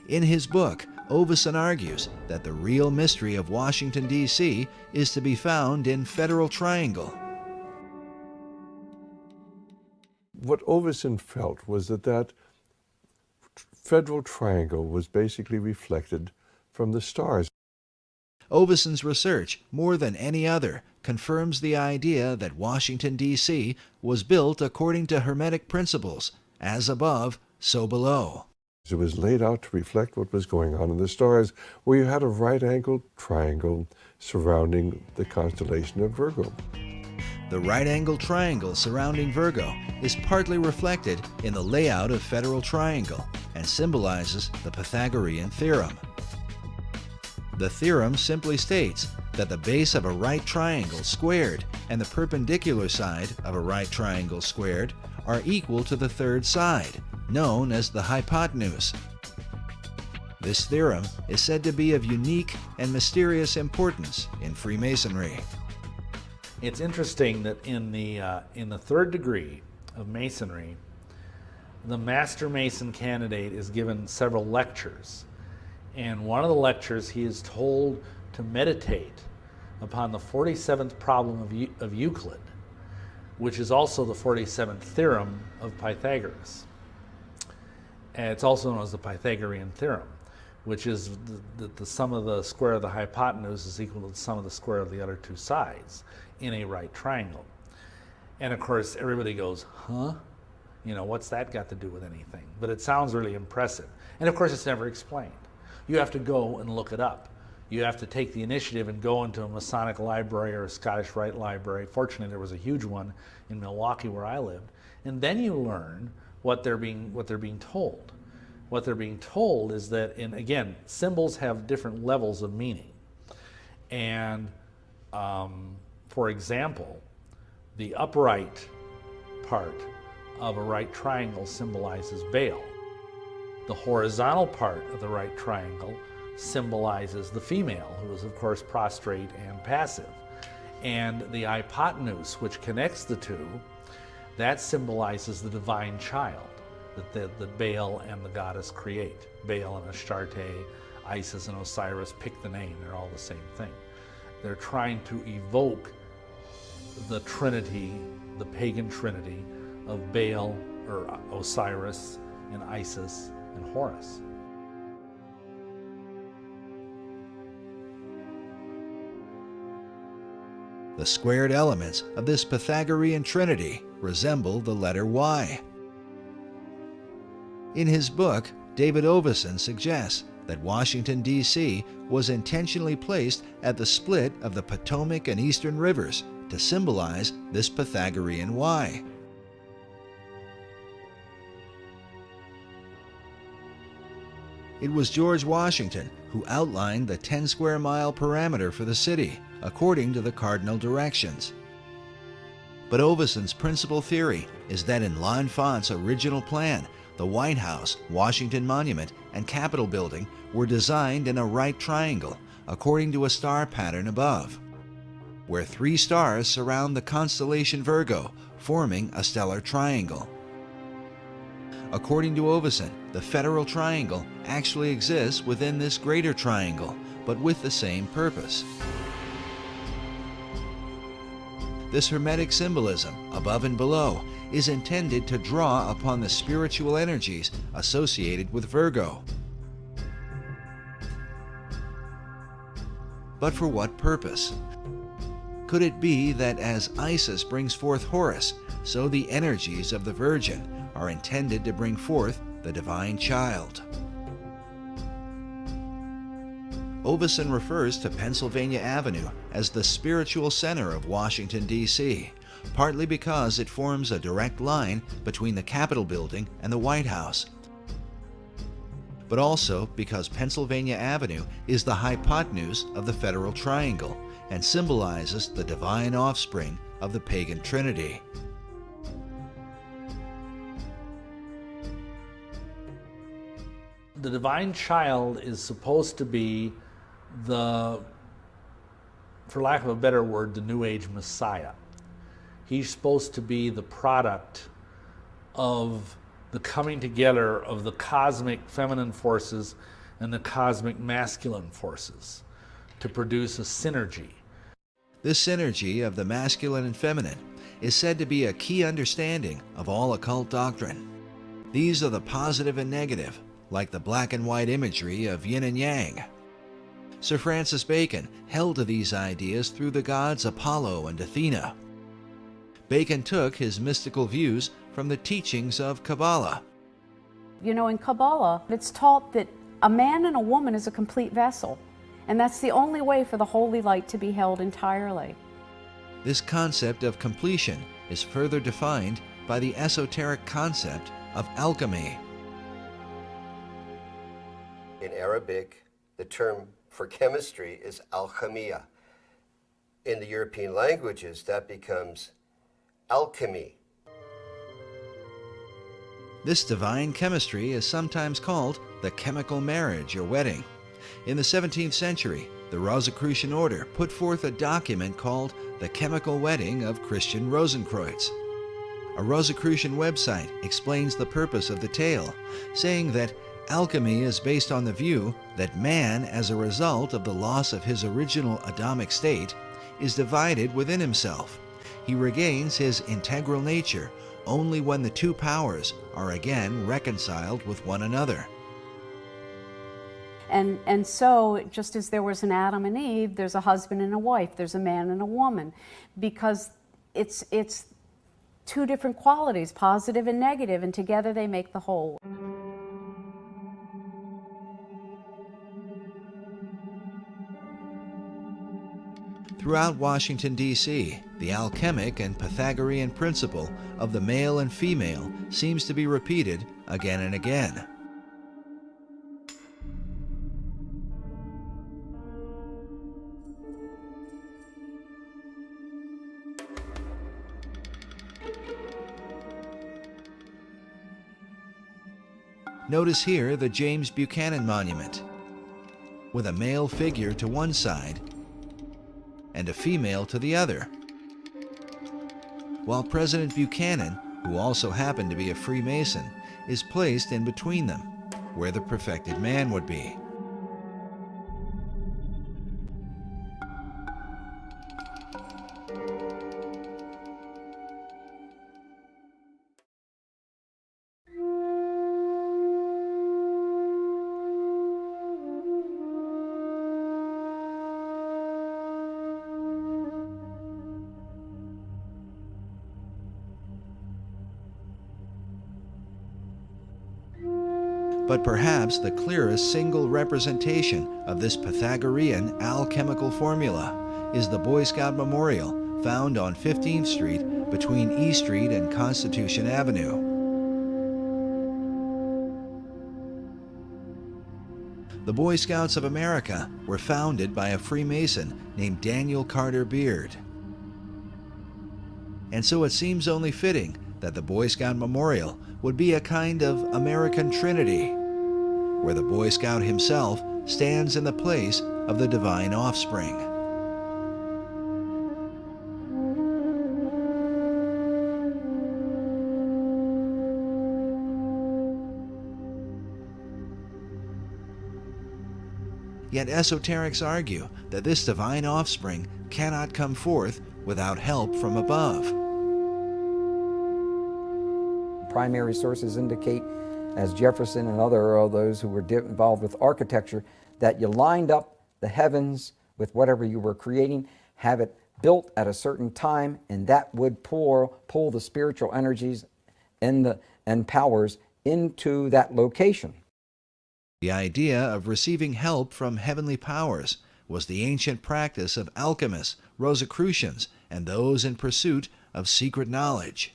In his book, Oveson argues that the real mystery of Washington, D.C. is to be found in Federal Triangle. What Oveson felt was that Federal Triangle was basically reflected from the stars. Oveson's research, more than any other, confirms the idea that Washington, D.C. was built according to Hermetic principles, as above, so below. It was laid out to reflect what was going on in the stars, where you had a right-angled triangle surrounding the constellation of Virgo. The right-angled triangle surrounding Virgo is partly reflected in the layout of Federal Triangle and symbolizes the Pythagorean theorem. The theorem simply states that the base of a right triangle squared and the perpendicular side of a right triangle squared are equal to the third side, known as the hypotenuse. This theorem is said to be of unique and mysterious importance in Freemasonry. It's interesting that in the third degree of Masonry, the Master Mason candidate is given several lectures. And one of the lectures, he is told to meditate upon the 47th problem of Euclid, which is also the 47th theorem of Pythagoras. And it's also known as the Pythagorean theorem, which is the sum of the square of the hypotenuse is equal to the sum of the square of the other two sides in a right triangle. And of course, everybody goes, huh? You know, what's that got to do with anything? But it sounds really impressive. And of course, it's never explained. You have to go and look it up. You have to take the initiative and go into a Masonic library or a Scottish Rite library. Fortunately, there was a huge one in Milwaukee where I lived. And then you learn what they're being told. What they're being told is that, again, symbols have different levels of meaning. And for example, the upright part of a right triangle symbolizes Baal. The horizontal part of the right triangle symbolizes the female, who is of course prostrate and passive. And the hypotenuse, which connects the two, that symbolizes the divine child that Baal and the goddess create. Baal and Astarte, Isis and Osiris, pick the name, they're all the same thing. They're trying to evoke the Trinity, the pagan Trinity of Baal or Osiris and Isis and Horus. The squared elements of this Pythagorean trinity resemble the letter Y. In his book, David Oveson suggests that Washington, D.C. was intentionally placed at the split of the Potomac and Eastern Rivers to symbolize this Pythagorean Y. It was George Washington who outlined the 10 square mile parameter for the city, according to the cardinal directions. But Oveson's principal theory is that in L'Enfant's original plan, the White House, Washington Monument, and Capitol Building were designed in a right triangle, according to a star pattern above, where 3 stars surround the constellation Virgo, forming a stellar triangle. According to Oveson, the Federal Triangle actually exists within this greater triangle, but with the same purpose. This Hermetic symbolism, above and below, is intended to draw upon the spiritual energies associated with Virgo. But for what purpose? Could it be that as Isis brings forth Horus, so the energies of the Virgin are intended to bring forth the divine child? Oveson refers to Pennsylvania Avenue as the spiritual center of Washington, D.C., partly because it forms a direct line between the Capitol Building and the White House, but also because Pennsylvania Avenue is the hypotenuse of the Federal Triangle and symbolizes the divine offspring of the pagan Trinity. The divine child is supposed to be for lack of a better word, the New Age Messiah. He's supposed to be the product of the coming together of the cosmic feminine forces and the cosmic masculine forces to produce a synergy. This synergy of the masculine and feminine is said to be a key understanding of all occult doctrine. These are the positive and negative, like the black and white imagery of yin and yang. Sir Francis Bacon held to these ideas through the gods Apollo and Athena. Bacon took his mystical views from the teachings of Kabbalah. You know, in Kabbalah, it's taught that a man and a woman is a complete vessel, and that's the only way for the holy light to be held entirely. This concept of completion is further defined by the esoteric concept of alchemy. In Arabic, the term for chemistry is alchemia. In the European languages, that becomes alchemy. This divine chemistry is sometimes called the chemical marriage or wedding. In the 17th century, the Rosicrucian order put forth a document called the Chemical Wedding of Christian Rosenkreuz. A Rosicrucian website explains the purpose of the tale, saying that alchemy is based on the view that man, as a result of the loss of his original Adamic state, is divided within himself. He regains his integral nature only when the two powers are again reconciled with one another. And so, just as there was an Adam and Eve, there's a husband and a wife, there's a man and a woman, because it's two different qualities, positive and negative, and together they make the whole. Throughout Washington, D.C., the alchemic and Pythagorean principle of the male and female seems to be repeated again and again. Notice here the James Buchanan Monument, with a male figure to one side and a female to the other, while President Buchanan, who also happened to be a Freemason, is placed in between them, where the perfected man would be. But perhaps the clearest single representation of this Pythagorean alchemical formula is the Boy Scout Memorial found on 15th Street between E Street and Constitution Avenue. The Boy Scouts of America were founded by a Freemason named Daniel Carter Beard. And so it seems only fitting that the Boy Scout Memorial would be a kind of American Trinity, where the Boy Scout himself stands in the place of the divine offspring. Yet esoterics argue that this divine offspring cannot come forth without help from above. Primary sources indicate, as Jefferson and other those who were involved with architecture, that you lined up the heavens with whatever you were creating, have it built at a certain time, and that would pull the spiritual energies and powers into that location. The idea of receiving help from heavenly powers was the ancient practice of alchemists, Rosicrucians, and those in pursuit of secret knowledge.